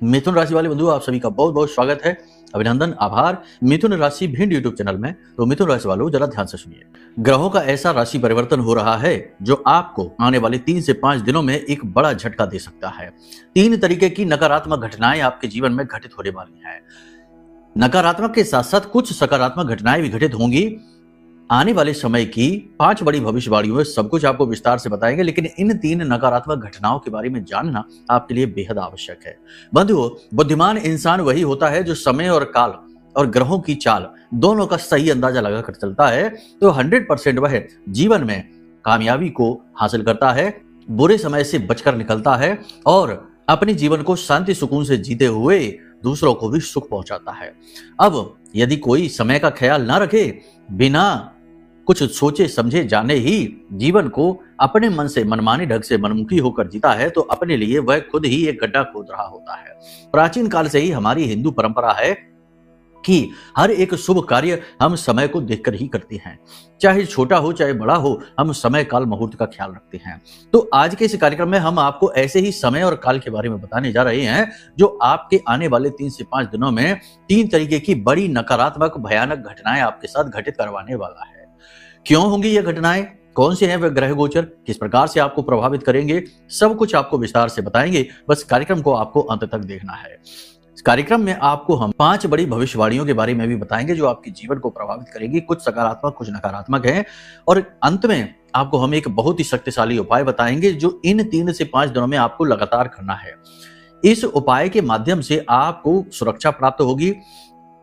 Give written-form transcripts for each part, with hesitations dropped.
मिथुन राशि वाले बंधु, आप सभी का बहुत बहुत स्वागत है। अभिनंदन, आभार। मिथुन राशि भिंड यूट्यूब चैनल में। तो मिथुन राशि वालों, जरा ध्यान से सुनिए। ग्रहों का ऐसा राशि परिवर्तन हो रहा है जो आपको आने वाले 3 से 5 दिनों में एक बड़ा झटका दे सकता है। 3 तरीके की नकारात्मक घटनाएं आपके जीवन में घटित होने वाली हैं। नकारात्मक के साथ साथ कुछ सकारात्मक घटनाएं भी घटित होंगी। आने वाले समय की 5 बड़ी भविष्यवाणियों में सब कुछ आपको विस्तार से बताएंगे, लेकिन इन 3 नकारात्मक घटनाओं के बारे में जानना आपके लिए बेहद आवश्यक है। बंधुओं, बुद्धिमान इंसान वही होता है जो समय और काल और ग्रहों की चाल दोनों का सही अंदाजा लगाकर चलता है, तो 100% वह जीवन में कामयाबी को हासिल करता है, बुरे समय से बचकर निकलता है और अपने जीवन को शांति सुकून से जीते हुए दूसरों को भी सुख पहुंचाता है। अब यदि कोई समय का ख्याल ना रखे, बिना कुछ सोचे समझे जाने ही जीवन को अपने मन से मनमाने ढंग से मनमुखी होकर जीता है, तो अपने लिए वह खुद ही एक गड्ढा खोद रहा होता है। प्राचीन काल से ही हमारी हिंदू परंपरा है कि हर एक शुभ कार्य हम समय को देखकर ही करते हैं। चाहे छोटा हो चाहे बड़ा हो, हम समय काल मुहूर्त का ख्याल रखते हैं। तो आज के इस कार्यक्रम में हम आपको ऐसे ही समय और काल के बारे में बताने जा रहे हैं जो आपके आने वाले 3 से 5 दिनों में 3 तरीके की बड़ी नकारात्मक भयानक घटनाएं आपके साथ घटित करवाने वाला है। क्यों होंगी ये घटनाएं, कौन से हैं वे ग्रह गोचर, किस प्रकार से आपको प्रभावित करेंगे, सब कुछ आपको विस्तार से बताएंगे। बस कार्यक्रम को आपको अंत तक देखना है। इस कार्यक्रम में आपको हम 5 बड़ी भविष्यवाणियों के बारे में भी बताएंगे जो आपके जीवन को प्रभावित करेगी। कुछ सकारात्मक, कुछ नकारात्मक हैं, और अंत में आपको हम एक बहुत ही शक्तिशाली उपाय बताएंगे जो इन 3 से 5 दिनों में आपको लगातार करना है। इस उपाय के माध्यम से आपको सुरक्षा प्राप्त होगी।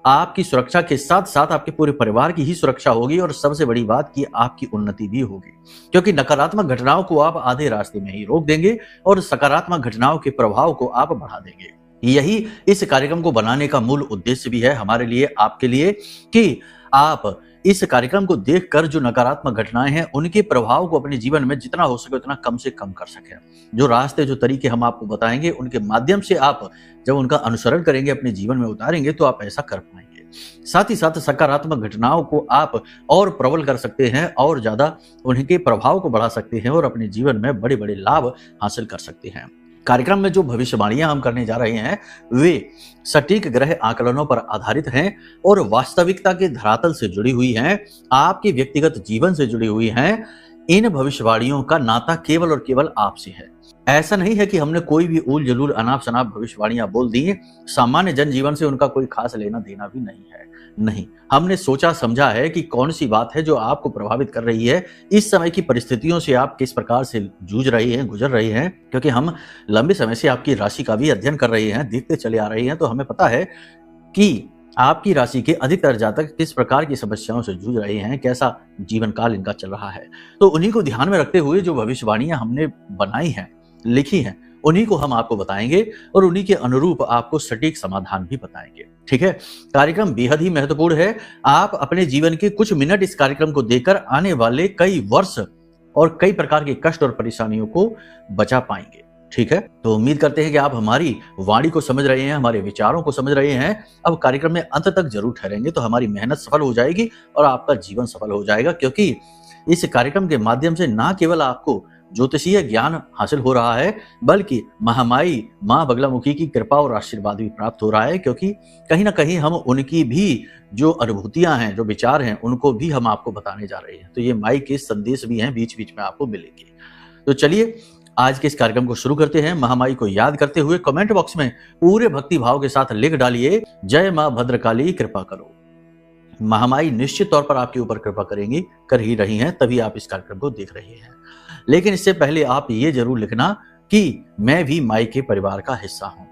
आपकी सुरक्षा के साथ साथ आपके पूरे परिवार की ही सुरक्षा होगी, और सबसे बड़ी बात कि आपकी उन्नति भी होगी, क्योंकि नकारात्मक घटनाओं को आप आधे रास्ते में ही रोक देंगे और सकारात्मक घटनाओं के प्रभाव को आप बढ़ा देंगे। यही इस कार्यक्रम को बनाने का मूल उद्देश्य भी है हमारे लिए, आपके लिए, कि आप इस कार्यक्रम को देखकर जो नकारात्मक घटनाएं हैं उनके प्रभाव को अपने जीवन में जितना हो सके उतना कम से कम कर सकें। जो रास्ते, जो तरीके हम आपको बताएंगे, उनके माध्यम से आप जब उनका अनुसरण करेंगे, अपने जीवन में उतारेंगे, तो आप ऐसा कर पाएंगे। साथ ही साथ सकारात्मक घटनाओं को आप और प्रबल कर सकते हैं और ज्यादा उनके प्रभाव को बढ़ा सकते हैं और अपने जीवन में बड़े बड़े लाभ हासिल कर सकते हैं। कार्यक्रम में जो भविष्यवाणियां हम करने जा रहे हैं वे सटीक ग्रह आकलनों पर आधारित हैं और वास्तविकता के धरातल से जुड़ी हुई हैं, आपके व्यक्तिगत जीवन से जुड़ी हुई हैं। इन भविष्यवाणियों का नाता केवल और केवल आपसे है। ऐसा नहीं है कि हमने कोई भी उल जलूल अनाप शनाप भविष्यवाणियां बोल दी, सामान्य जनजीवन से उनका कोई खास लेना देना भी नहीं है। नहीं, हमने सोचा समझा है कि कौन सी बात है जो आपको प्रभावित कर रही है, इस समय की परिस्थितियों से आप किस प्रकार से जूझ रही हैं, गुजर रही हैं, क्योंकि हम लंबे समय से आपकी राशि का भी अध्ययन कर रहे हैं, देखते चले आ रहे हैं, तो हमें पता है कि आपकी राशि के अधिकतर जातक किस प्रकार की समस्याओं से जूझ रहे हैं, कैसा जीवन काल इनका चल रहा है। तो उन्हीं को ध्यान में रखते हुए जो भविष्यवाणियां हमने बनाई हैं, लिखी हैं, उन्हीं को हम आपको बताएंगे और उन्हीं के अनुरूप आपको सटीक समाधान भी बताएंगे। ठीक है, कार्यक्रम बेहद ही महत्वपूर्ण है। आप अपने जीवन के कुछ मिनट इस कार्यक्रम को देखकर आने वाले कई वर्ष और कई प्रकार के कष्ट और परेशानियों को बचा पाएंगे। ठीक है, तो उम्मीद करते हैं कि आप हमारी वाणी को समझ रहे हैं, हमारे विचारों को समझ रहे हैं। अब कार्यक्रम में अंत तक जरूर ठहरेंगे तो हमारी मेहनत सफल हो जाएगी और आपका जीवन सफल हो जाएगा, क्योंकि इस कार्यक्रम के माध्यम से न केवल आपको ज्योतिषीय ज्ञान हासिल हो रहा है, बल्कि महामाई माँ बगलामुखी की कृपा और आशीर्वाद भी प्राप्त हो रहा है, क्योंकि कहीं ना कहीं हम उनकी भी जो अनुभूतियां हैं, जो विचार हैं, उनको भी हम आपको बताने जा रहे हैं। तो ये माई के संदेश भी हैं, बीच बीच में आपको मिलेंगे। तो चलिए आज के इस कार्यक्रम को शुरू करते हैं। महामाई को याद करते हुए कमेंट बॉक्स में पूरे भक्ति भाव के साथ लिख डालिए, जय माँ भद्रकाली कृपा करो। महामाई निश्चित तौर पर आपके ऊपर कृपा करेंगी, कर ही रही हैं, तभी आप इस कार्यक्रम को देख रहे हैं। लेकिन इससे पहले आप ये जरूर लिखना कि मैं भी माई के परिवार का हिस्सा हूं।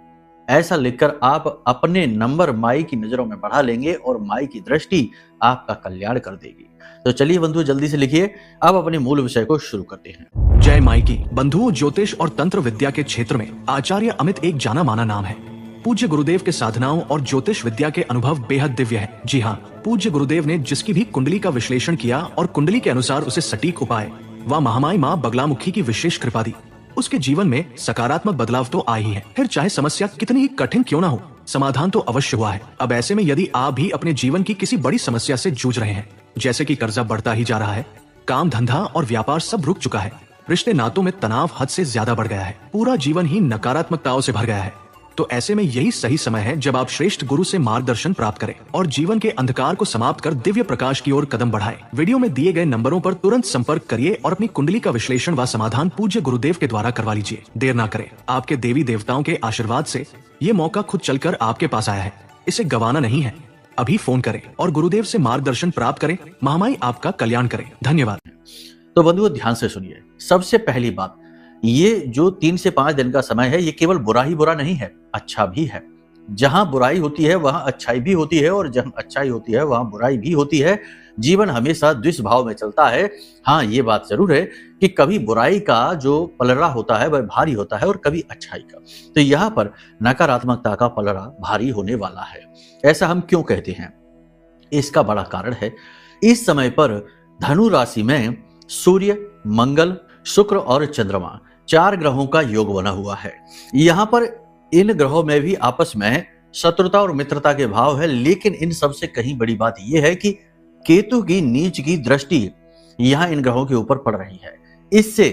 ऐसा लिखकर आप अपने नंबर माई की नजरों में बढ़ा लेंगे और माई की दृष्टि आपका कल्याण कर देगी। तो चलिए बंधु, जल्दी से लिखिए। अब अपने मूल विषय को शुरू करते हैं। जय माई की। बंधुओं, ज्योतिष और तंत्र विद्या के क्षेत्र में आचार्य अमित एक जाना माना नाम है। पूज्य गुरुदेव के साधनाओं और ज्योतिष विद्या के अनुभव बेहद दिव्य है। जी हाँ, पूज्य गुरुदेव ने जिसकी भी कुंडली का विश्लेषण किया और कुंडली के अनुसार उसे सटीक उपाय व महामाई माँ बगलामुखी की विशेष कृपा दी, उसके जीवन में सकारात्मक बदलाव तो आए ही है। फिर चाहे समस्या कितनी ही कठिन क्यों ना हो, समाधान तो अवश्य हुआ है। अब ऐसे में यदि आप भी अपने जीवन की किसी बड़ी समस्या से जूझ रहे हैं, जैसे कि कर्जा बढ़ता ही जा रहा है, काम धंधा और व्यापार सब रुक चुका है, रिश्ते नातों में तनाव हद से ज्यादा बढ़ गया है, पूरा जीवन ही नकारात्मकताओं से भर गया है, तो ऐसे में यही सही समय है जब आप श्रेष्ठ गुरु से मार्गदर्शन प्राप्त करें और जीवन के अंधकार को समाप्त कर दिव्य प्रकाश की ओर कदम बढ़ाएं। वीडियो में दिए गए नंबरों पर तुरंत संपर्क करिए और अपनी कुंडली का विश्लेषण व समाधान पूज्य गुरुदेव के द्वारा करवा लीजिए। देर ना करें, आपके देवी देवताओं के आशीर्वाद से ये मौका खुद चलकर आपके पास आया है, इसे गंवाना नहीं है। अभी फोन करें और गुरुदेव से मार्गदर्शन प्राप्त करें। महामाई आपका कल्याण करें। धन्यवाद। तो बंधुओं ध्यान से सुनिए। सबसे पहली बात, ये जो 3 से 5 दिन का समय है, ये केवल बुरा ही बुरा नहीं है, अच्छा भी है। जहां बुराई होती है वहां अच्छाई भी होती है, और जहां अच्छाई होती है वहां बुराई भी होती है। जीवन हमेशा द्विष भाव में चलता है। हाँ, ये बात जरूर है कि कभी बुराई का जो पलड़ा होता है वह भारी होता है और कभी अच्छाई का। तो यहाँ पर नकारात्मकता का पलड़ा भारी होने वाला है। ऐसा हम क्यों कहते हैं? इसका बड़ा कारण है, इस समय पर धनु राशि में सूर्य, मंगल, शुक्र और चंद्रमा 4 ग्रहों का योग बना हुआ है। यहाँ पर इन ग्रहों में भी आपस में शत्रुता और मित्रता के भाव है, लेकिन इन सबसे कहीं बड़ी बात यह है कि केतु की नीच की दृष्टि यहाँ इन ग्रहों के ऊपर पड़ रही है। इससे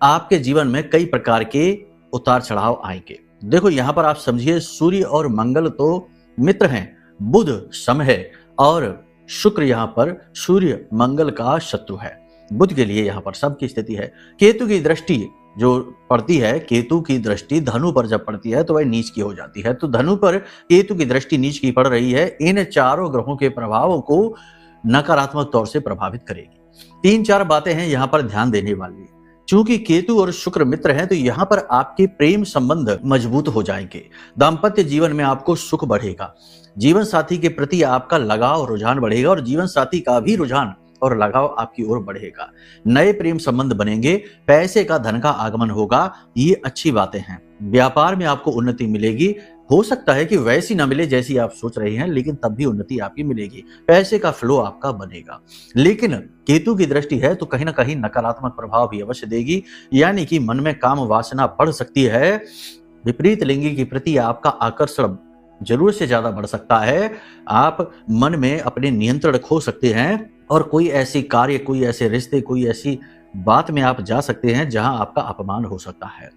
आपके जीवन में कई प्रकार के उतार चढ़ाव आएंगे। देखो, यहाँ पर आप समझिए, सूर्य और मंगल तो मित्र हैं, बुध सम है और शुक्र यहाँ पर सूर्य मंगल का शत्रु है। बुध के लिए यहाँ पर सबकी स्थिति है। केतु की दृष्टि जो पड़ती है, केतु की दृष्टि धनु पर जब पड़ती है तो वह नीच की हो जाती है। तो धनु पर केतु की दृष्टि नीच की पड़ रही है, इन चारों ग्रहों के प्रभावों को नकारात्मक तौर से प्रभावित करेगी। 3-4 बातें हैं यहाँ पर ध्यान देने वाली। चूंकि केतु और शुक्र मित्र हैं, तो यहाँ पर आपके प्रेम संबंध मजबूत हो जाएंगे। दाम्पत्य जीवन में आपको सुख बढ़ेगा। जीवन साथी के प्रति आपका लगाव, रुझान बढ़ेगा और जीवन साथी का भी रुझान और लगाव आपकी ओर बढ़ेगा। नए प्रेम संबंध बनेंगे, पैसे का, धन का आगमन होगा। ये अच्छी बातें हैं। व्यापार में आपको उन्नति मिलेगी। हो सकता है कि वैसी ना मिले जैसी आप सोच रहे हैं, लेकिन तब भी उन्नति आपकी मिलेगी। पैसे का फ्लो आपका बनेगा। लेकिन केतु की दृष्टि है तो कहीं ना कहीं नकारात्मक प्रभाव भी अवश्य देगी, यानी कि मन में काम वासना बढ़ सकती है। विपरीत लिंगी के प्रति आपका आकर्षण जरूरत से ज्यादा बढ़ सकता है। आप मन में अपने नियंत्रण खो सकते हैं और कोई ऐसी कार्य, कोई ऐसे रिश्ते, कोई ऐसी बात में आप जा सकते हैं जहां आपका अपमान हो सकता है।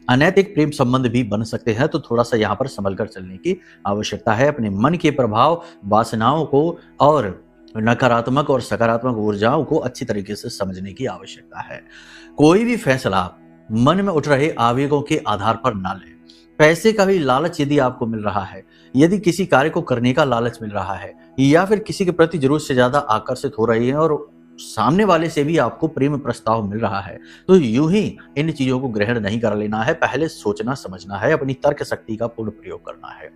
अनैतिक प्रेम संबंध भी बन सकते हैं, तो थोड़ा सा यहाँ पर संभल कर चलने की आवश्यकता है। अपने मन के प्रभाव, वासनाओं को और नकारात्मक और सकारात्मक ऊर्जाओं को अच्छी तरीके से समझने की आवश्यकता है। कोई भी फैसला मन में उठ रहे आवेगों के आधार पर ना लें। पैसे का भी लालच यदि आपको मिल रहा है, यदि किसी कार्य को करने का लालच मिल रहा है, या फिर किसी के प्रति जरूरत से ज्यादा आकर्षित हो रही है और सामने वाले से भी आपको प्रेम प्रस्ताव मिल रहा है, तो यूं ही इन चीजों को ग्रहण नहीं कर लेना है। पहले सोचना समझना है, अपनी तर्क शक्ति का पूर्ण प्रयोग करना है।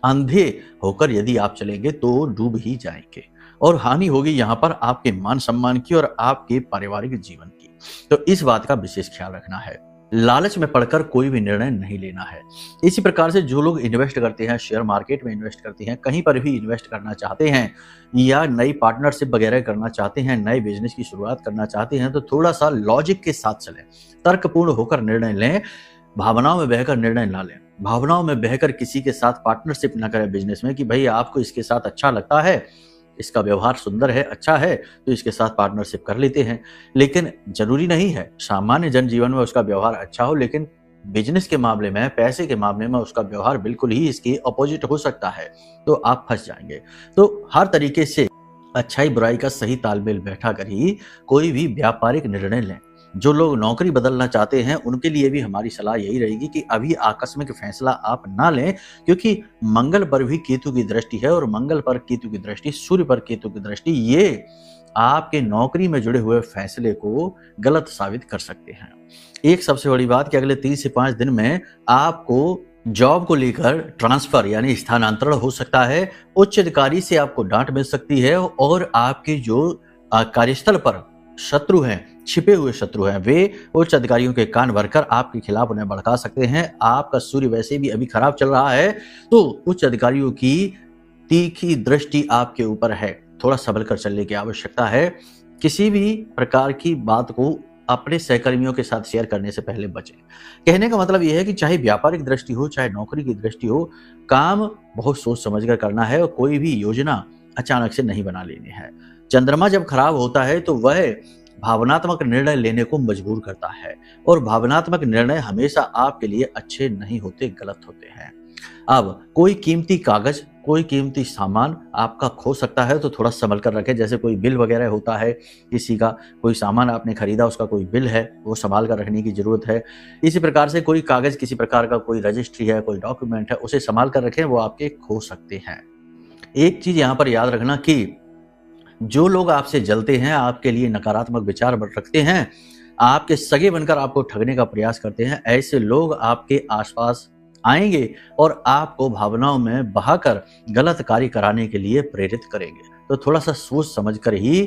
अंधे होकर यदि आप चलेंगे तो डूब ही जाएंगे और हानि होगी यहाँ पर आपके मान सम्मान की और आपके पारिवारिक जीवन की। तो इस बात का विशेष ख्याल रखना है। लालच में पड़कर कोई भी निर्णय नहीं लेना है। इसी प्रकार से जो लोग इन्वेस्ट करते हैं, शेयर मार्केट में इन्वेस्ट करते हैं, कहीं पर भी इन्वेस्ट करना चाहते हैं या नई पार्टनरशिप वगैरह करना चाहते हैं, नए बिजनेस की शुरुआत करना चाहते हैं, तो थोड़ा सा लॉजिक के साथ चलें, तर्कपूर्ण होकर निर्णय लें। भावनाओं में बहकर निर्णय ना लें। भावनाओं में बहकर किसी के साथ पार्टनरशिप ना करें बिजनेस में कि भाई आपको इसके साथ अच्छा लगता है, इसका व्यवहार सुंदर है, अच्छा है, तो इसके साथ पार्टनरशिप कर लेते हैं। लेकिन जरूरी नहीं है सामान्य जनजीवन में उसका व्यवहार अच्छा हो, लेकिन बिजनेस के मामले में, पैसे के मामले में उसका व्यवहार बिल्कुल ही इसके अपोजिट हो सकता है, तो आप फंस जाएंगे। तो हर तरीके से अच्छाई बुराई का सही तालमेल बैठा कर ही कोई भी व्यापारिक निर्णय लें। जो लोग नौकरी बदलना चाहते हैं उनके लिए भी हमारी सलाह यही रहेगी कि अभी आकस्मिक फैसला आप ना लें, क्योंकि मंगल पर भी केतु की दृष्टि है और मंगल पर केतु की दृष्टि, सूर्य पर केतु की दृष्टि, ये आपके नौकरी में जुड़े हुए फैसले को गलत साबित कर सकते हैं। एक सबसे बड़ी बात कि अगले 3 से 5 दिन में आपको जॉब को लेकर ट्रांसफर यानी स्थानांतरण हो सकता है। उच्च अधिकारी से आपको डांट मिल सकती है और आपके जो कार्यस्थल पर शत्रु हैं, छिपे हुए शत्रु हैं, वे उच्च अधिकारियों के कान भरकर आपके खिलाफ उन्हें भड़का सकते हैं। आपका सूर्य वैसे भी अभी खराब चल रहा है, तो उच्च अधिकारियों की तीखी दृष्टि आपके ऊपर है। थोड़ा संभल कर चलने की आवश्यकता है। किसी भी प्रकार की बात को अपने सहकर्मियों के साथ शेयर करने से पहले बचें। कहने का मतलब यह है कि चाहे व्यापारिक दृष्टि हो, चाहे नौकरी की दृष्टि हो, काम बहुत सोच समझ कर करना है और कोई भी योजना अचानक से नहीं बना लेनी है। चंद्रमा जब खराब होता है तो वह भावनात्मक निर्णय लेने को मजबूर करता है और भावनात्मक निर्णय हमेशा आपके लिए अच्छे नहीं होते, गलत होते हैं। अब कोई कीमती कागज, कोई कीमती सामान आपका खो सकता है तो थोड़ा संभल कर रखें। जैसे कोई बिल वगैरह होता है किसी का, कोई सामान आपने खरीदा उसका कोई बिल है, वो संभाल कर रखने की जरूरत है। इसी प्रकार से कोई कागज, किसी प्रकार का कोई रजिस्ट्री है, कोई डॉक्यूमेंट है, उसे संभाल कर रखें, वो आपके खो सकते हैं। एक चीज यहाँ पर याद रखना कि जो लोग आपसे जलते हैं, आपके लिए नकारात्मक विचार रखते हैं, आपके सगे बनकर आपको ठगने का प्रयास करते हैं, ऐसे लोग आपके आसपास आएंगे और आपको भावनाओं में बहाकर गलत कार्य कराने के लिए प्रेरित करेंगे। तो थोड़ा सा सोच समझकर ही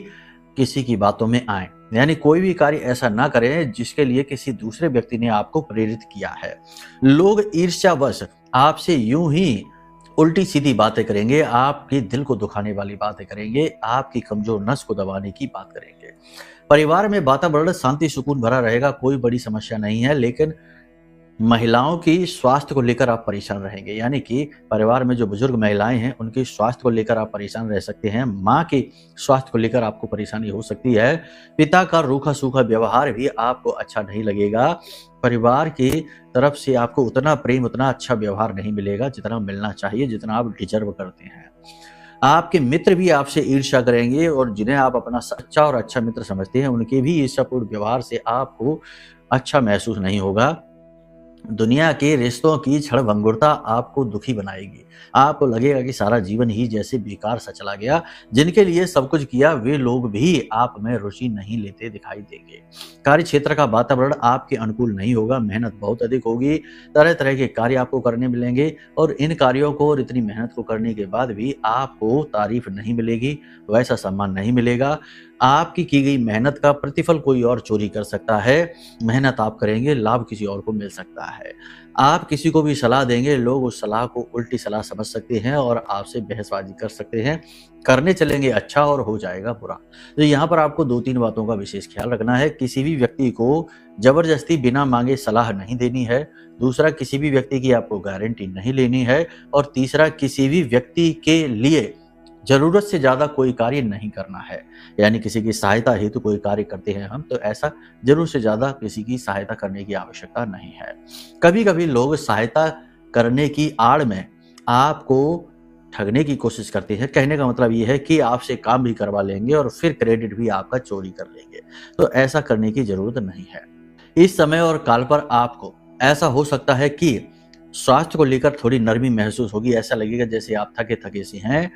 किसी की बातों में आए, यानी कोई भी कार्य ऐसा ना करें जिसके लिए किसी दूसरे व्यक्ति ने आपको प्रेरित किया है। लोग ईर्ष्यावश आपसे यूं ही उल्टी सीधी बातें करेंगे, आपके दिल को दुखाने वाली बातें करेंगे, आपकी कमजोर नस को दबाने की बात करेंगे। परिवार में वातावरण शांति सुकून भरा रहेगा, कोई बड़ी समस्या नहीं है, लेकिन महिलाओं की स्वास्थ्य को लेकर आप परेशान रहेंगे। यानी कि परिवार में जो बुजुर्ग महिलाएं हैं उनके स्वास्थ्य को लेकर आप परेशान रह सकते हैं। माँ के स्वास्थ्य को लेकर आपको परेशानी हो सकती है। पिता का रूखा सूखा व्यवहार भी आपको अच्छा नहीं लगेगा। परिवार की तरफ से आपको उतना प्रेम, उतना अच्छा व्यवहार नहीं मिलेगा जितना मिलना चाहिए, जितना आप डिजर्व करते हैं। आपके मित्र भी आपसे ईर्ष्या करेंगे और जिन्हें आप अपना सच्चा और अच्छा मित्र समझते हैं उनके भी ईर्ष्यापूर्ण व्यवहार से आपको अच्छा महसूस नहीं होगा। दुनिया के रिश्तों की क्षणभंगुरता आपको दुखी बनाएगी। आपको लगेगा कि सारा जीवन ही जैसे बेकार सा चला गया। जिनके लिए सब कुछ किया वे लोग भी आप में रुचि नहीं लेते दिखाई देंगे। कार्य क्षेत्र का वातावरण आपके अनुकूल नहीं होगा, मेहनत बहुत अधिक होगी, तरह तरह के कार्य आपको करने मिलेंगे और इन कार्यों को और इतनी मेहनत को करने के बाद भी आपको तारीफ नहीं मिलेगी, वैसा सम्मान नहीं मिलेगा। आपकी की गई मेहनत का प्रतिफल कोई और चोरी कर सकता है। मेहनत आप करेंगे, लाभ किसी और को मिल सकता है। आप किसी को भी सलाह देंगे, लोग उस सलाह को उल्टी सलाह समझ सकते हैं और आपसे बहसबाजी कर सकते हैं। करने चलेंगे अच्छा और हो जाएगा बुरा। तो यहाँ पर आपको 2-3 बातों का विशेष ख्याल रखना है। किसी भी व्यक्ति को जबरदस्ती बिना मांगे सलाह नहीं देनी है। दूसरा, किसी भी व्यक्ति की आपको गारंटी नहीं लेनी है। और तीसरा, किसी भी व्यक्ति के लिए जरूरत से ज्यादा कोई कार्य नहीं करना है। यानी किसी की सहायता हेतु कोई कार्य करते हैं हम, तो ऐसा जरूर से ज्यादा किसी की सहायता करने की आवश्यकता नहीं है। कभी कभी लोग सहायता करने की आड़ में आपको ठगने की कोशिश करते हैं। कहने का मतलब ये है कि आपसे काम भी करवा लेंगे और फिर क्रेडिट भी आपका चोरी कर लेंगे। तो ऐसा करने की जरूरत नहीं है। इस समय और काल पर आपको ऐसा हो सकता है कि स्वास्थ्य को लेकर थोड़ी नरमी महसूस होगी। ऐसा लगेगा जैसे आप थके थके से हैं।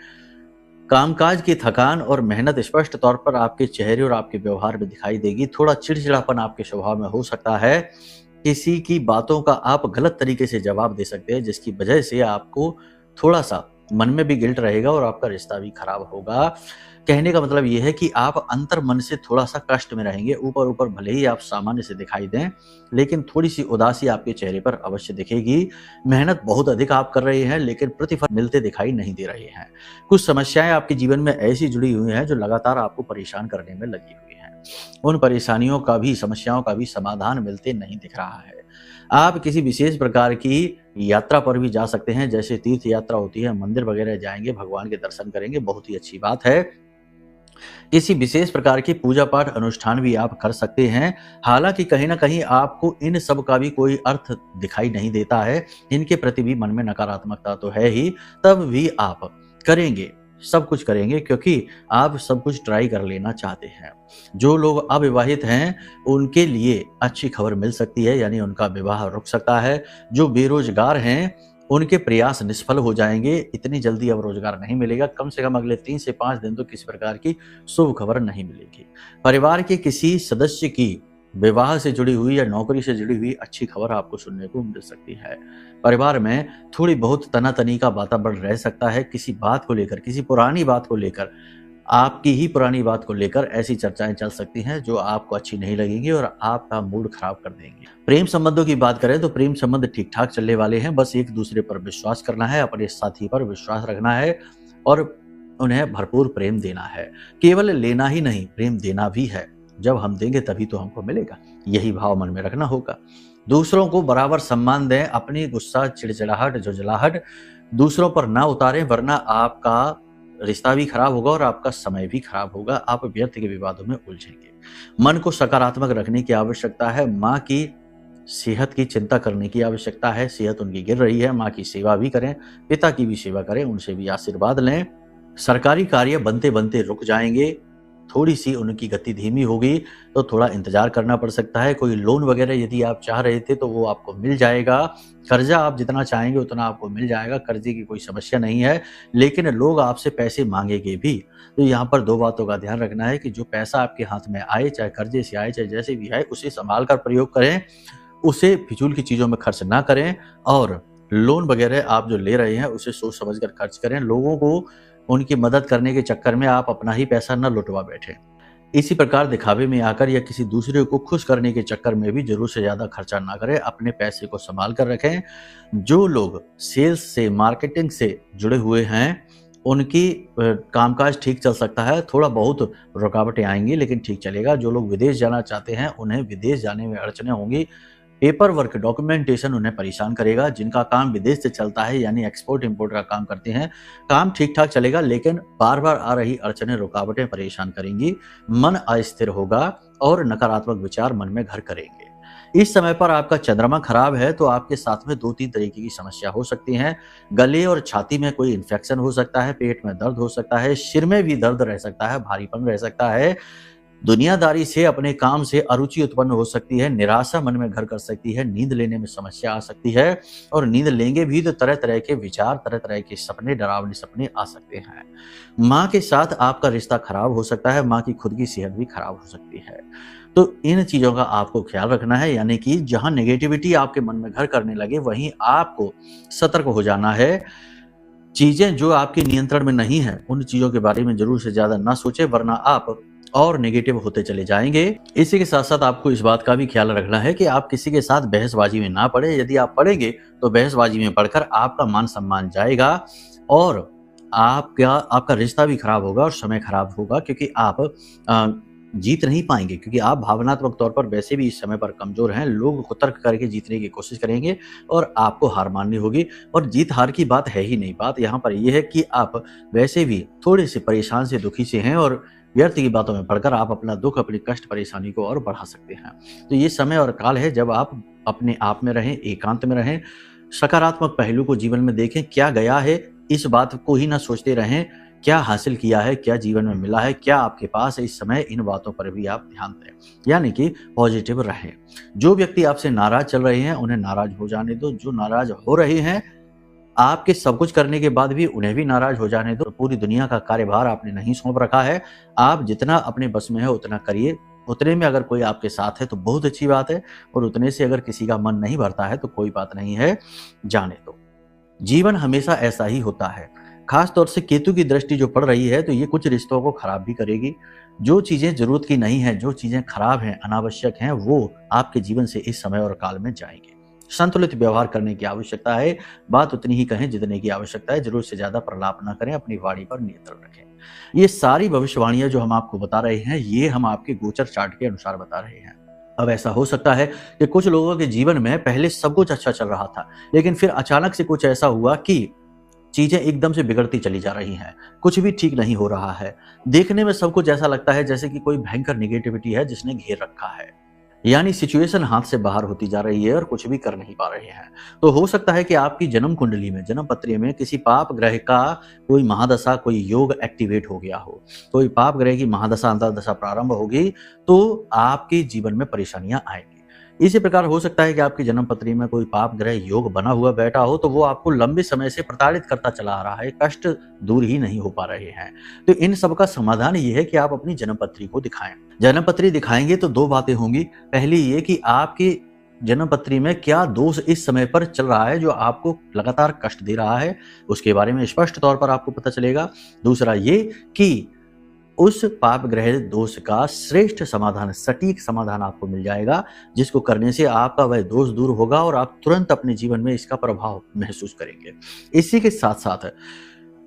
कामकाज की थकान और मेहनत स्पष्ट तौर पर आपके चेहरे और आपके व्यवहार में दिखाई देगी। थोड़ा चिड़चिड़ापन आपके स्वभाव में हो सकता है। किसी की बातों का आप गलत तरीके से जवाब दे सकते हैं, जिसकी वजह से आपको थोड़ा सा मन में भी गिल्ट रहेगा और आपका रिश्ता भी खराब होगा। कहने का मतलब ये है कि आप अंतर मन से थोड़ा सा कष्ट में रहेंगे। ऊपर ऊपर भले ही आप सामान्य से दिखाई दें, लेकिन थोड़ी सी उदासी आपके चेहरे पर अवश्य दिखेगी। मेहनत बहुत अधिक आप कर रहे हैं, लेकिन प्रतिफल मिलते दिखाई नहीं दे रहे हैं। कुछ समस्याएं आपके जीवन में ऐसी जुड़ी हुई हैं जो लगातार आपको परेशान करने में लगी हुई हैं। उन परेशानियों का भी, समस्याओं का भी समाधान मिलते नहीं दिख रहा है। आप किसी विशेष प्रकार की यात्रा पर भी जा सकते हैं, जैसे तीर्थ यात्रा होती है, मंदिर वगैरह जाएंगे, भगवान के दर्शन करेंगे, बहुत ही अच्छी बात है। किसी विशेष प्रकार की पूजा पाठ अनुष्ठान भी आप कर सकते हैं। हालांकि कहीं ना कहीं आपको इन सब का भी कोई अर्थ दिखाई नहीं देता है। इनके प्रति भी मन में नकारात्मकता तो है ही, तब भी आप करेंगे, सब कुछ करेंगे, क्योंकि आप सब कुछ ट्राई कर लेना चाहते हैं। जो लोग अविवाहित हैं उनके लिए अच्छी खबर मिल सकती है, यानी उनका विवाह रुक सकता है। जो बेरोजगार हैं उनके प्रयास निष्फल हो जाएंगे। इतनी जल्दी अब रोजगार नहीं मिलेगा। कम से कम अगले 3 से 5 दिन तो किसी प्रकार की शुभ खबर नहीं मिलेगी। परिवार के किसी सदस्य की विवाह से जुड़ी हुई या नौकरी से जुड़ी हुई अच्छी खबर आपको सुनने को मिल सकती है। परिवार में थोड़ी बहुत तनातनी का वातावरण रह सकता है। किसी बात को लेकर, किसी पुरानी बात को लेकर, आपकी ही पुरानी बात को लेकर ऐसी चर्चाएं चल सकती हैं जो आपको अच्छी नहीं लगेंगी और आपका मूड खराब कर देंगी। प्रेम संबंधों की बात करें तो प्रेम संबंध ठीक ठाक चलने वाले हैं। बस एक दूसरे पर विश्वास करना है, अपने साथी पर विश्वास रखना है और उन्हें भरपूर प्रेम देना है। केवल लेना ही नहीं, प्रेम देना भी है। जब हम देंगे तभी तो हमको मिलेगा, यही भाव मन में रखना होगा। दूसरों को बराबर सम्मान दें। अपनी गुस्सा, चिड़चिड़ाहट, झुंझलाहट दूसरों पर ना उतारें, वरना आपका रिश्ता भी खराब होगा और आपका समय भी खराब होगा। आप व्यर्थ के विवादों में उलझेंगे। मन को सकारात्मक रखने की आवश्यकता है। माँ की सेहत की चिंता करने की आवश्यकता है। सेहत उनकी गिर रही है, माँ की सेवा भी करें, पिता की भी सेवा करें, उनसे भी आशीर्वाद लें। सरकारी कार्य बनते बनते रुक जाएंगे, थोड़ी सी उनकी गति धीमी होगी तो थोड़ा इंतजार करना पड़ सकता है। कोई लोन वगैरह यदि आप चाह रहे थे तो वो आपको मिल जाएगा। कर्जा आप जितना चाहेंगे उतना आपको मिल जाएगा, कर्जे की कोई समस्या नहीं है। लेकिन लोग आपसे पैसे मांगेंगे भी, तो यहाँ पर दो बातों का ध्यान रखना है कि जो पैसा आपके हाथ में आए, चाहे कर्जे से आए चाहे जैसे भी आए, उसे संभाल कर प्रयोग करें, उसे फिजूल की चीजों में खर्च ना करें। और लोन वगैरह आप जो ले रहे हैं उसे सोच समझ कर खर्च करें। लोगों को उनकी मदद करने के चक्कर में आप अपना ही पैसा न लुटवा बैठें। इसी प्रकार दिखावे में आकर या किसी दूसरे को खुश करने के चक्कर में भी जरूर से ज्यादा खर्चा ना करें। अपने पैसे को संभाल कर रखें। जो लोग सेल्स से, मार्केटिंग से जुड़े हुए हैं, उनकी कामकाज ठीक चल सकता है। थोड़ा बहुत रुकावटें आएंगी लेकिन ठीक चलेगा। जो लोग विदेश जाना चाहते हैं उन्हें विदेश जाने में अड़चनें होंगी। पेपर वर्क, डॉक्यूमेंटेशन उन्हें परेशान करेगा। जिनका काम विदेश से चलता है यानी एक्सपोर्ट इंपोर्ट का काम करते हैं, काम ठीक ठाक चलेगा लेकिन बार बार आ रही अड़चनें, रुकावटें परेशान करेंगी। मन अस्थिर होगा और नकारात्मक विचार मन में घर करेंगे। इस समय पर आपका चंद्रमा खराब है तो आपके साथ में 2-3 तरीके की समस्या हो सकती हैं। गले और छाती में कोई इन्फेक्शन हो सकता है, पेट में दर्द हो सकता है, सिर में भी दर्द रह सकता है, भारीपन रह सकता है। दुनियादारी से, अपने काम से अरुचि उत्पन्न हो सकती है, निराशा मन में घर कर सकती है, नींद लेने में समस्या आ सकती है और नींद लेंगे भी तो तरह तरह के विचार, तरह तरह के सपने, डरावने सपने आ सकते हैं। माँ के साथ आपका रिश्ता खराब हो सकता है, माँ की खुद की सेहत भी खराब हो सकती है। तो इन चीजों का आपको ख्याल रखना है, यानी कि जहां नेगेटिविटी आपके मन में घर करने लगे वहीं आपको सतर्क हो जाना है। चीजें जो आपके नियंत्रण में नहीं है उन चीजों के बारे में जरूर से ज्यादा ना सोचे, वरना आप और नेगेटिव होते चले जाएंगे। इसी के साथ साथ आपको इस बात का भी ख्याल रखना है कि आप किसी के साथ बहसबाजी में ना पड़े। यदि आप पड़ेंगे तो बहसबाजी में पड़कर आपका मान सम्मान जाएगा और आपका रिश्ता भी खराब होगा और समय खराब होगा, क्योंकि आप जीत नहीं पाएंगे, क्योंकि आप भावनात्मक तौर पर वैसे भी इस समय पर कमजोर हैं। लोग को तर्क करके जीतने की कोशिश करेंगे और आपको हार माननी होगी। और जीत हार की बात है ही नहीं, बात यहाँ पर यह है कि आप वैसे भी थोड़े से परेशान से, दुखी से हैं और व्यर्थ की बातों में पड़कर आप अपना दुख, अपनी कष्ट, परेशानी को और बढ़ा सकते हैं। तो ये समय और काल है जब आप अपने आप में रहें, एकांत में रहें, सकारात्मक पहलू को जीवन में देखें। क्या गया है इस बात को ही ना सोचते रहें, क्या हासिल किया है, क्या जीवन में मिला है, क्या आपके पास है इस समय, इन बातों पर भी आप ध्यान दें, यानी कि पॉजिटिव रहें। जो व्यक्ति आपसे नाराज चल रहे हैं उन्हें नाराज हो जाने दो। जो नाराज हो रहे हैं, आपके सब कुछ करने के बाद भी उन्हें भी नाराज हो जाने दो। पूरी दुनिया का कार्यभार आपने नहीं सौंप रखा है। आप जितना अपने बस में है उतना करिए। उतने में अगर कोई आपके साथ है तो बहुत अच्छी बात है, और उतने से अगर किसी का मन नहीं भरता है तो कोई बात नहीं है, जाने दो। जीवन हमेशा ऐसा ही होता है। खास तौर से केतु की दृष्टि जो पड़ रही है तो ये कुछ रिश्तों को खराब भी करेगी। जो चीजें जरूरत की नहीं है, जो चीजें खराब हैं, अनावश्यक हैं, वो आपके जीवन से इस समय और काल में जाएंगे। संतुलित व्यवहार करने की आवश्यकता है। बात उतनी ही कहें जितने की आवश्यकता है। जरूर से ज्यादा प्रलाप न करें, अपनी वाणी पर नियंत्रण रखें। ये सारी भविष्यवाणियां जो हम आपको बता रहे हैं, ये हम आपके गोचर चार्ट के अनुसार बता रहे हैं। अब ऐसा हो सकता है कि कुछ लोगों के जीवन में पहले सब कुछ अच्छा चल रहा था, लेकिन फिर अचानक से कुछ ऐसा हुआ कि चीजें एकदम से बिगड़ती चली जा रही हैं। कुछ भी ठीक नहीं हो रहा है। देखने में सब कुछ ऐसा लगता है जैसे कि कोई भयंकर नेगेटिविटी है जिसने घेर रखा है, यानी सिचुएशन हाथ से बाहर होती जा रही है और कुछ भी कर नहीं पा रहे हैं। तो हो सकता है कि आपकी जन्म कुंडली में, जन्म पत्री में किसी पाप ग्रह का कोई महादशा, कोई योग एक्टिवेट हो गया हो। कोई पाप ग्रह की महादशा, अंतर्दशा प्रारंभ होगी तो आपके जीवन में परेशानियां आएंगी। इसी प्रकार हो सकता है कि आपकी जन्म पत्री में कोई पाप ग्रह योग बना हुआ बैठा हो, तो वो आपको लंबे समय से प्रताड़ित करता चला आ रहा है। कष्ट दूर ही नहीं हो पा रहे हैं। तो इन सब का समाधान ये है कि आप अपनी जन्म पत्री को दिखाएं। जन्म पत्री दिखाएंगे तो दो बातें होंगी। पहली ये कि आपकी जन्म पत्री में क्या दोष इस समय पर चल रहा है जो आपको लगातार कष्ट दे रहा है, उसके बारे में स्पष्ट तौर पर आपको पता चलेगा। दूसरा ये कि उस पाप ग्रह दोष का श्रेष्ठ समाधान, सटीक समाधान आपको मिल जाएगा, जिसको करने से आपका वह दोष दूर होगा और आप तुरंत अपने जीवन में इसका प्रभाव महसूस करेंगे। इसी के साथ साथ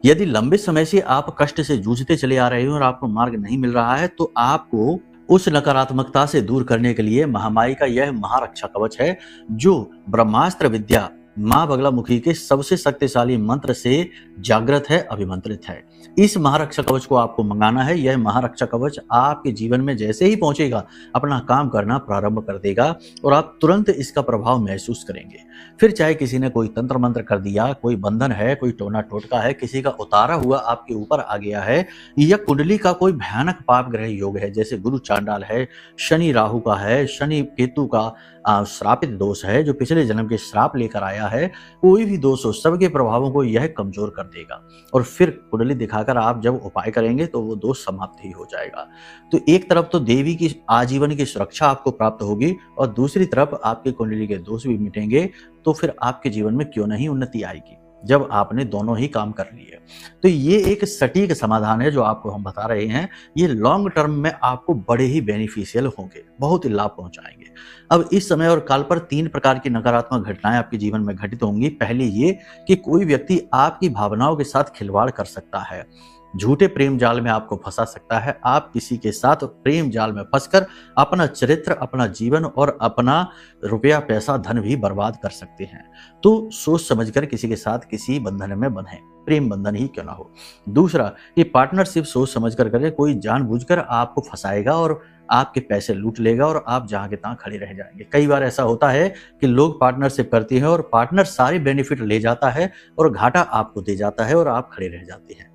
यदि लंबे समय से आप कष्ट से जूझते चले आ रहे हैं और आपको मार्ग नहीं मिल रहा है, तो आपको उस नकारात्मकता से दूर करने के लिए महामाई का यह महारक्षा कवच है, जो ब्रह्मास्त्र विद्या मां बगलामुखी के सबसे शक्तिशाली मंत्र से जागृत है, अभिमंत्रित है। इस महारक्षा कवच को आपको मंगाना है। यह महारक्षा कवच आपके जीवन में जैसे ही पहुंचेगा अपना काम करना प्रारंभ कर देगा और आप तुरंत इसका प्रभाव महसूस करेंगे। फिर चाहे किसी ने कोई तंत्र मंत्र कर दिया, कोई बंधन है, कोई टोना टोटका है, किसी का उतारा हुआ आपके ऊपर आ गया है, या कुंडली का कोई भयानक पाप ग्रह योग है, जैसे गुरु चांडाल है, शनि राहु का है, शनि केतु का श्रापित दोष है, जो पिछले जन्म के श्राप लेकर आया है, कोई भी दोष हो, सबके प्रभावों को यह कमजोर कर देगा और फिर कुंडली दिखाकर आप जब उपाय करेंगे तो वो दोष समाप्त ही हो जाएगा। तो एक तरफ तो देवी की आजीवन की सुरक्षा आपको प्राप्त होगी और दूसरी तरफ आपके कुंडली के दोष भी मिटेंगे। तो फिर आपके जीवन में क्यों नहीं उन्नति आएगी जब आपने दोनों ही काम कर लिए। तो ये एक सटीक समाधान है जो आपको हम बता रहे हैं। ये लॉन्ग टर्म में आपको बड़े ही बेनिफिशियल होंगे, बहुत ही लाभ पहुंचाएंगे। अब इस समय और काल पर 3 प्रकार की नकारात्मक घटनाएं आपके जीवन में घटित होंगी। पहली ये कि कोई व्यक्ति आपकी भावनाओं के साथ खिलवाड़ कर सकता है, झूठे प्रेम जाल में आपको फंसा सकता है। आप किसी के साथ प्रेम जाल में फंसकर अपना चरित्र, अपना जीवन और अपना रुपया, पैसा, धन भी बर्बाद कर सकते हैं। तो सोच समझकर किसी के साथ किसी बंधन में बंधें, प्रेम बंधन ही क्यों ना हो। दूसरा, ये पार्टनरशिप सोच समझकर करें। कोई जानबूझकर आपको फंसाएगा और आपके पैसे लूट लेगा और आप जहां के तहां खड़े रह जाएंगे। कई बार ऐसा होता है कि लोग पार्टनरशिप करते हैं और पार्टनर सारे बेनिफिट ले जाता है और घाटा आपको दे जाता है और आप खड़े रह जाते हैं।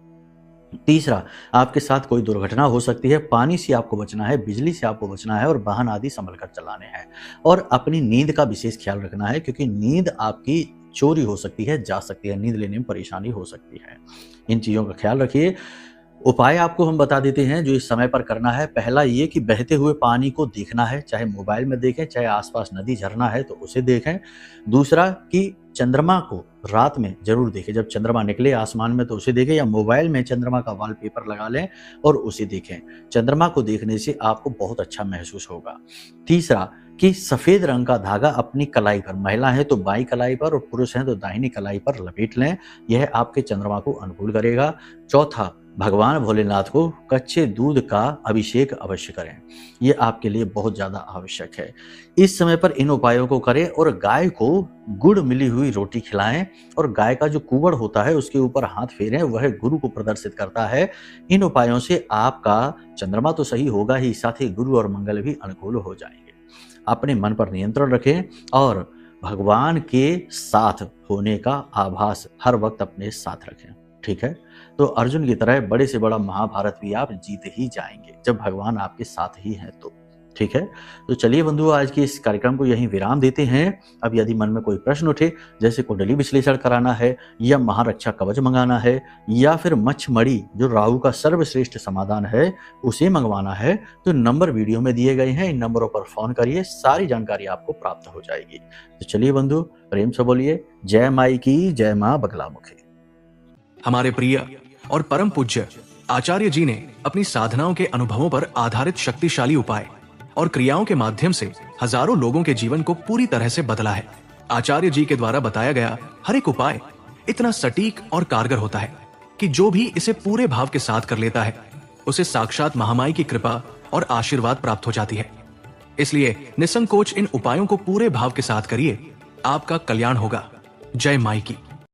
तीसरा, आपके साथ कोई दुर्घटना हो सकती है। पानी से आपको बचना है, बिजली से आपको बचना है और वाहन आदि संभल कर चलाने हैं। और अपनी नींद का विशेष ख्याल रखना है, क्योंकि नींद आपकी चोरी हो सकती है, जा सकती है, नींद लेने में परेशानी हो सकती है। इन चीजों का ख्याल रखिए। उपाय आपको हम बता देते हैं जो इस समय पर करना है। पहला ये कि बहते हुए पानी को देखना है, चाहे मोबाइल में देखें, चाहे आसपास नदी झरना है तो उसे देखें। दूसरा कि चंद्रमा को रात में जरूर देखें, जब चंद्रमा निकले आसमान में तो उसे देखें, या मोबाइल में चंद्रमा का वॉलपेपर लगा लें और उसे देखें। चंद्रमा को देखने से आपको बहुत अच्छा महसूस होगा। तीसरा कि सफेद रंग का धागा अपनी कलाई पर, महिला है तो बाई कलाई पर और पुरुष है तो दाहिनी कलाई पर लपेट लें। यह आपके चंद्रमा को अनुकूल करेगा। चौथा, भगवान भोलेनाथ को कच्चे दूध का अभिषेक अवश्य करें, यह आपके लिए बहुत ज्यादा आवश्यक है। इस समय पर इन उपायों को करें और गाय को गुड़ मिली हुई रोटी खिलाएं और गाय का जो कुबड़ होता है उसके ऊपर हाथ फेरें, वह गुरु को प्रदर्शित करता है। इन उपायों से आपका चंद्रमा तो सही होगा ही, साथ ही गुरु और मंगल भी अनुकूल हो जाएंगे। अपने मन पर नियंत्रण रखें और भगवान के साथ होने का आभास हर वक्त अपने साथ रखें। ठीक है, तो अर्जुन की तरह बड़े से बड़ा महाभारत भी आप जीत ही जाएंगे जब भगवान आपके साथ ही हैं तो। ठीक है, तो चलिए बंधुओं, आज के इस कार्यक्रम को यहीं विराम देते हैं। अब यदि मन में कोई प्रश्न उठे, जैसे कुंडली विश्लेषण कराना है या महारक्षा कवच मंगाना है या फिर मच्छमड़ी जो राहु का सर्वश्रेष्ठ समाधान है उसे मंगवाना है, तो नंबर वीडियो में दिए गए हैं, इन नंबरों पर फोन करिए, सारी जानकारी आपको प्राप्त हो जाएगी। तो चलिए बंधु, प्रेम से बोलिए जय माई की, जय मां बगलामुखी। हमारे प्रिय और परम पूज्य आचार्य जी ने अपनी साधनाओं के अनुभवों पर आधारित शक्तिशाली उपाय और क्रियाओं के माध्यम से हजारों लोगों के जीवन को पूरी तरह से बदला है। आचार्य जी के द्वारा बताया गया हर एक उपाय इतना सटीक और कारगर होता है कि जो भी इसे पूरे भाव के साथ कर लेता है उसे साक्षात महामाई की कृपा और आशीर्वाद प्राप्त हो जाती है। इसलिए निसंकोच इन उपायों को पूरे भाव के साथ करिए, आपका कल्याण होगा। जय माई की।